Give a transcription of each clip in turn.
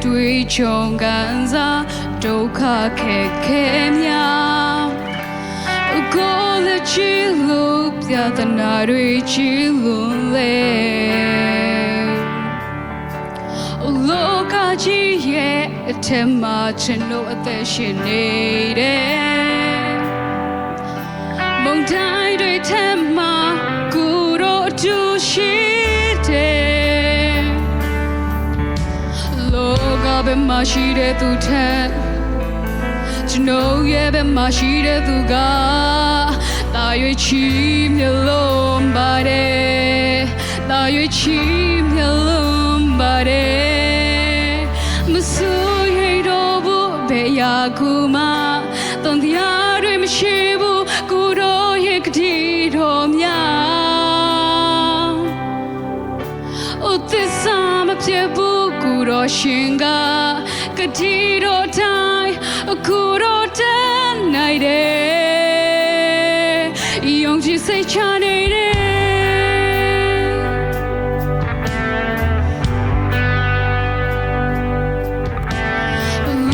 တွေ့ကြုံခံစားဒုက္ခခက်ခဲများကိုယ်လည်းချီလို့ပြဿနာတွေချီလို့လေလောကကြီးရဲ့အထက်မှာကျွန်တော်အသက်ရှင်နေတယ်မုန်တိုင်းတွေထက်မှာကိုယ်တော်အတူရှိတယ်လောကဘယ်မှာရှိတဲ့သူထက်ကျွန်တော်ရဲ့ဘယ်မှာရှိတဲ့သူကတာရွေးချီးမြှလုံးပါတယ်တာရွေးချီးမြှလုံးပါတယ်မစိုးရိမ်တော့ဘူးဘယ်ရာခုမှတန်တရားတွေမရှိဘူးကိုယ်တော်ရဲ့ဂတိတော်များအိုသစ္စာမပြေဘူးကိုယ်တော်ရှင်ကဂတိတော်တိုင်းအခုတော့တန်နိုင်တယ်ယုံကြည်စိတ်ချနေတယ်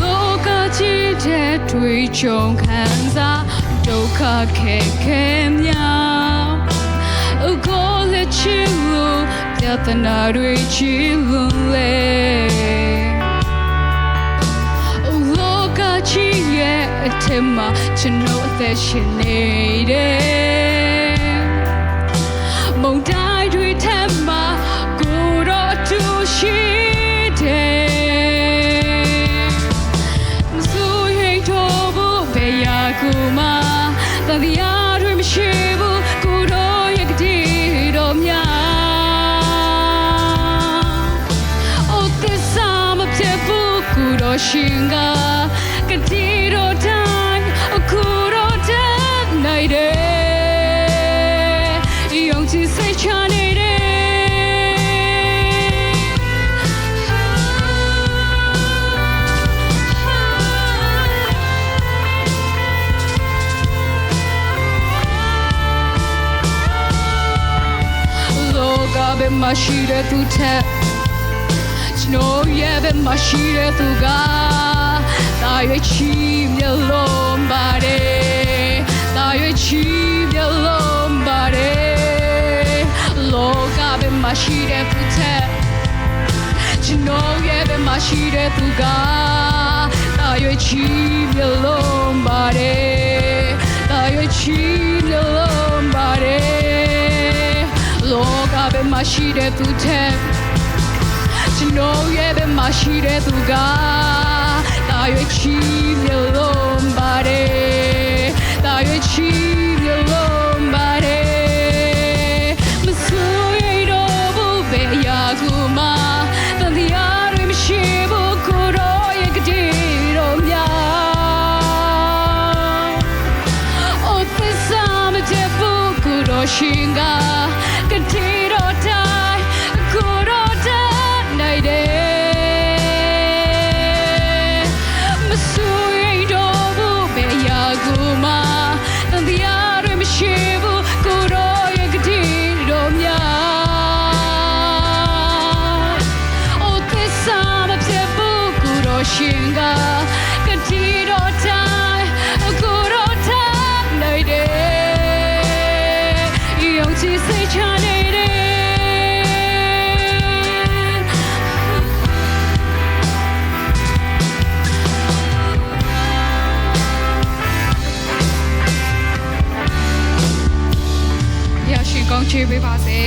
လောကကြီးတဲ့တွေ့ကြုံခံစားဒုက္ခခက်ခဲများကိုယ်လည်းချစ်လို့ပြဿနာတွေချီလို့လေအထက်မှာကျွန်တော်အသက်ရှင်နေတယ်မုန်တိုင်းတွေထက်မှာကိုယ်တော်အတူရှိတယ်မစိုးရိမ်တော့ဘူးဘယ်ရာကိုမှတန်တရားတွေမရှိဘူးကိုယ်တော်ရဲ့ဂတိတော်များအိုသစ္စာမပြေဘူးကိုယ်တော်ရှင်ကဂတိတော်တိုင်းအခုတော့တန်နိုင်တယ်ယုံကြည်စိတ်ချနေတယ်လောကဘယ်မှာရှိတဲ့သူထက်ကျွန်တော်ရဲ့ဘယ်မှာရှိတဲ့သူကတာရွေးချီးမြှလုံးပါတယ်တာရွေးချီးမြှလုံးပါတယ်လောကဘယ်မှာရှိတဲ့သူထက်ကျွန်တော်ရဲ့ဘယ်မှာရှိတဲ့သူကတာရွေးချီးမြှလုံးပါတယ်တာရွေးချီးမြှလုံးပါတယ်လောကဘယ်မှာရှိတဲ့သူထက်ကျွန်တော်ရဲ့ဘယ်မှာရှိတဲ့သူကတာရွေးချီးမြှလုံးပါတယ်တာရွေးချီးမြှလုံးပါတယ်မစိုးရိမ်တော့ဘူးဘယ်ရာကိုမှတန်တရားတွေမရှိဘူးကိုယ်တော်ရဲ့ဂတိတော်များအိုသစ္စာမပြေဘူးကိုယ်တော်ရှင်ကဂတိတော်တိုင်းကိုယ်တော်တန်နိုင်တယ်ရှင်ကဂတိတော်တိုင်းအခုတော့တန်နိုင်တယ်ယုံကြည်စိတ်ချနေတယ်ရရှိကောင်းချီးပေးပါစေ